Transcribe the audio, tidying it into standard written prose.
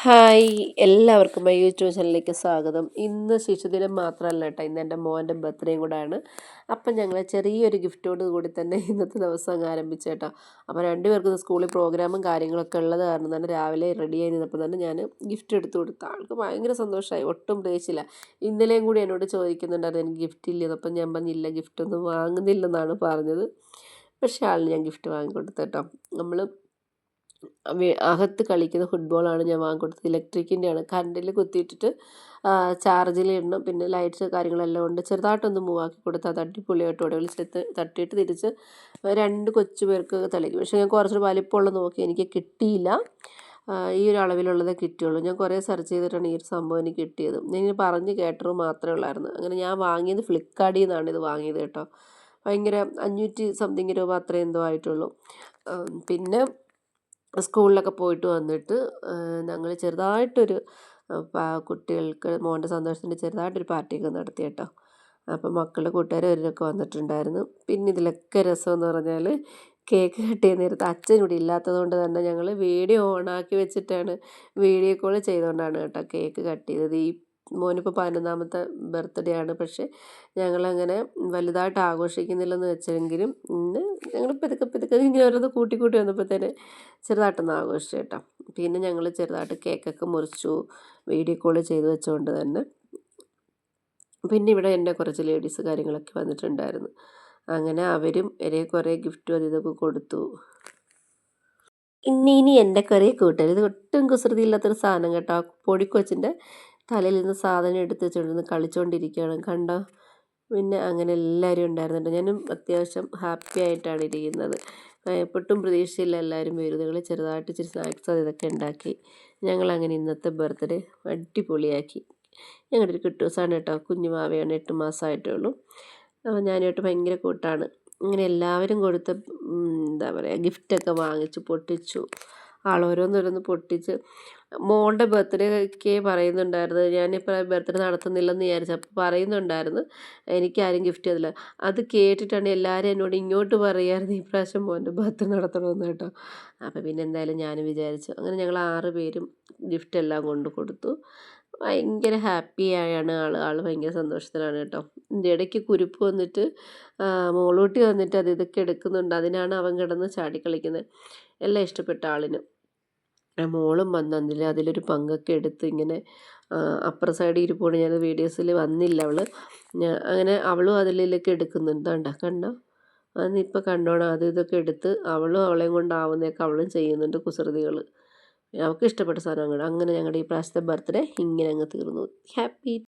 Hi എല്ലാവർക്കും my YouTube ചാനലിലേക്ക് സ്വാഗതം. ഇന്ന് ശിശുദിനം മാത്രമല്ല കേട്ടോ, ഇന്ന് എൻ്റെ മോൻ്റെ ബർത്ത്ഡേയും കൂടെയാണ്. അപ്പം ഞങ്ങൾ ചെറിയൊരു ഗിഫ്റ്റോട് കൂടി തന്നെ ഇന്നത്തെ ദിവസം അങ്ങ് ആരംഭിച്ചു കേട്ടോ. അപ്പോൾ രണ്ടുപേർക്കും സ്കൂളിൽ പ്രോഗ്രാമും കാര്യങ്ങളൊക്കെ ഉള്ളത് കാരണം തന്നെ രാവിലെ റെഡി ആയി നിന്നപ്പോൾ തന്നെ ഞാൻ ഗിഫ്റ്റ് എടുത്തു കൊടുത്തു. ആൾക്ക് ഭയങ്കര സന്തോഷമായി, ഒട്ടും പ്രതീക്ഷിച്ചില്ല. ഇന്നലെയും കൂടി എന്നോട് ചോദിക്കുന്നുണ്ടായിരുന്നു എനിക്ക് ഗിഫ്റ്റ് ഇല്ലെന്ന്. അപ്പം ഞാൻ പറഞ്ഞില്ല, ഗിഫ്റ്റൊന്നും വാങ്ങുന്നില്ലെന്നാണ് പറഞ്ഞത്. പക്ഷേ ആളിന് ഞാൻ ഗിഫ്റ്റ് വാങ്ങിക്കൊടുത്തു കേട്ടോ. നമ്മൾ അകത്ത് കളിക്കുന്ന ഫുട്ബോളാണ് ഞാൻ വാങ്ങിക്കൊടുത്തത്. ഇലക്ട്രിക്കിൻ്റെയാണ്, കറണ്ടിൽ കുത്തിയിട്ടിട്ട് ചാർജിലിടണം. പിന്നെ ലൈറ്റ്സ് കാര്യങ്ങളെല്ലാം ഉണ്ട്. ചെറുതായിട്ടൊന്ന് മൂവാക്കി കൊടുത്താൽ അത് അടിപൊളിയായിട്ട് ഇവിടെ വിളിച്ചെടുത്ത് തട്ടിയിട്ട് തിരിച്ച് രണ്ട് കൊച്ചു പേർക്ക് തളിക്കും. പക്ഷേ ഞാൻ കുറച്ചൊരു വലിപ്പമുള്ളത് നോക്കി, എനിക്ക് കിട്ടിയില്ല. ഈ ഒരു അളവിലുള്ളതേ കിട്ടിയുള്ളൂ. ഞാൻ കുറേ സെർച്ച് ചെയ്തിട്ടാണ് ഈ ഒരു സംഭവം എനിക്ക് കിട്ടിയത്. ഞാൻ പറഞ്ഞ് കേട്ടത് മാത്രമേ ഉള്ളായിരുന്നു. അങ്ങനെ ഞാൻ വാങ്ങിയത് ഫ്ലിപ്കാർട്ടിൽ നിന്നാണ് ഇത് വാങ്ങിയത് കേട്ടോ. ഭയങ്കര 500 സംതിങ് രൂപ അത്രയും എന്തോ ആയിട്ടുള്ളൂ. പിന്നെ സ്കൂളിലൊക്കെ പോയിട്ട് വന്നിട്ട് ഞങ്ങൾ ചെറുതായിട്ടൊരു കുട്ടികൾക്ക് മോൻ്റെ സന്തോഷത്തിൻ്റെ ചെറുതായിട്ടൊരു പാർട്ടിയൊക്കെ നടത്തി കേട്ടോ. അപ്പം മക്കളുടെ കൂട്ടുകാർ അവരൊക്കെ വന്നിട്ടുണ്ടായിരുന്നു. പിന്നെ ഇതിലൊക്കെ രസമെന്ന് പറഞ്ഞാൽ കേക്ക് കട്ട് ചെയ്യുന്ന നേരത്ത് അച്ഛൻ ഇവിടെ ഇല്ലാത്തത് കൊണ്ട് തന്നെ ഞങ്ങൾ വീഡിയോ ഓണാക്കി വെച്ചിട്ടാണ്, വീഡിയോ കോൾ ചെയ്തുകൊണ്ടാണ് കേട്ടോ കേക്ക് കട്ട് ചെയ്തത്. ഈ മോനിപ്പോൾ 11ാമത്തെ ബർത്ത്ഡേ ആണ്. പക്ഷേ ഞങ്ങളങ്ങനെ വലുതായിട്ട് ആഘോഷിക്കുന്നില്ലെന്ന് വെച്ചെങ്കിലും ഇന്ന് ഞങ്ങൾ പതുക്കെ ഇങ്ങനെ ഓരോന്ന് കൂട്ടി വന്നപ്പോഴത്തേന് ചെറുതായിട്ടൊന്ന് ആഘോഷിച്ചു കേട്ടോ. പിന്നെ ഞങ്ങൾ ചെറുതായിട്ട് കേക്കൊക്കെ മുറിച്ചു, വീഡിയോ കോൾ ചെയ്ത് വെച്ചുകൊണ്ട് തന്നെ. പിന്നെ ഇവിടെ എൻ്റെ കുറച്ച് ലേഡീസ് കാര്യങ്ങളൊക്കെ വന്നിട്ടുണ്ടായിരുന്നു. അങ്ങനെ അവരും കുറേ ഗിഫ്റ്റും അത് ഇതൊക്കെ കൊടുത്തു. ഇനി എൻ്റെ കുറേ കൂട്ടുകാർ, ഇത് ഒട്ടും കുസൃതിയില്ലാത്തൊരു സാധനം കേട്ടോ. പൊടിക്കൊച്ചിൻ്റെ തലയിൽ നിന്ന് സാധനം എടുത്ത് വെച്ചുകൊണ്ടിരുന്ന് കളിച്ചുകൊണ്ടിരിക്കുകയാണ് കണ്ടോ. പിന്നെ അങ്ങനെ എല്ലാവരും ഉണ്ടായിരുന്നുണ്ട്. ഞാനും അത്യാവശ്യം ഹാപ്പി ആയിട്ടാണ് ഇരിക്കുന്നത്. ഒട്ടും പ്രതീക്ഷയില്ല എല്ലാവരും വരും. ഞങ്ങൾ ചെറുതായിട്ട് ഇച്ചിരി സ്നാക്സ് ഇതൊക്കെ ഉണ്ടാക്കി ഞങ്ങളങ്ങനെ ഇന്നത്തെ ബർത്ത്ഡേ അടിപൊളിയാക്കി. ഞങ്ങളുടെ ഒരു കിട്ടൂസാണ് കേട്ടോ, കുഞ്ഞുമാവയാണ്, 8 മാസമായിട്ടേ ഉള്ളൂ. അപ്പോൾ ഞാനായിട്ട് ഭയങ്കര കൂട്ടാണ്. ഇങ്ങനെ എല്ലാവരും കൊടുത്ത എന്താ പറയുക ഗിഫ്റ്റൊക്കെ വാങ്ങിച്ചു പൊട്ടിച്ചു. ആളോരോന്നോരോന്ന് പൊട്ടിച്ച് മോളുടെ ബർത്ത്ഡേക്ക് പറയുന്നുണ്ടായിരുന്നു, ഞാനിപ്പോൾ ബർത്ത്ഡേ നടത്തുന്നില്ലെന്ന് വിചാരിച്ചു. അപ്പോൾ പറയുന്നുണ്ടായിരുന്നു എനിക്കാരും ഗിഫ്റ്റ് ചെയ്തില്ല. അത് കേട്ടിട്ടാണ് എല്ലാവരും എന്നോട് ഇങ്ങോട്ട് പറയായിരുന്നു ഈ പ്രാവശ്യം മോൻ്റെ ബർത്ത്ഡേ നടത്തണമെന്ന് കേട്ടോ. അപ്പോൾ പിന്നെ എന്തായാലും ഞാനും വിചാരിച്ചു. അങ്ങനെ ഞങ്ങൾ 6 പേരും ഗിഫ്റ്റെല്ലാം കൊണ്ട് കൊടുത്തു. ഭയങ്കര ഹാപ്പിയായാണ് ആൾ ഭയങ്കര സന്തോഷത്തിലാണ് കേട്ടോ. ഇതിൻ്റെ ഇടയ്ക്ക് കുരുപ്പ് വന്നിട്ട് മോളൂട്ടി വന്നിട്ട് അത് ഇതൊക്കെ എടുക്കുന്നുണ്ട്. അതിനാണ് അവൻ കിടന്ന് ചാടിക്കളിക്കുന്നത്. എല്ലാം ഇഷ്ടപ്പെട്ട ആളിന്. മോളും വന്നതിൽ അതിലൊരു പങ്കൊക്കെ എടുത്ത് ഇങ്ങനെ അപ്പുറ സൈഡിൽ ഇരിപ്പോണ്ട് ഞാൻ വീഡിയോസിൽ വന്നില്ല അവൾ. അങ്ങനെ അവളും അതിലൊക്കെ എടുക്കുന്നുണ്ട്. കണ്ടോ അതിപ്പോൾ കണ്ടോണം, അത് ഇതൊക്കെ എടുത്ത് അവളും അവളെയും കൊണ്ടാവുന്നതൊക്കെ അവളും ചെയ്യുന്നുണ്ട് കുസൃതികൾ. അവൾക്ക് ഇഷ്ടപ്പെട്ട സാധനങ്ങൾ. അങ്ങനെ ഞങ്ങളുടെ ഈ പ്രാവശ്യത്തെ ബർത്ത്ഡേ ഇങ്ങനെ അങ്ങ് തീർന്നു. ഹാപ്പി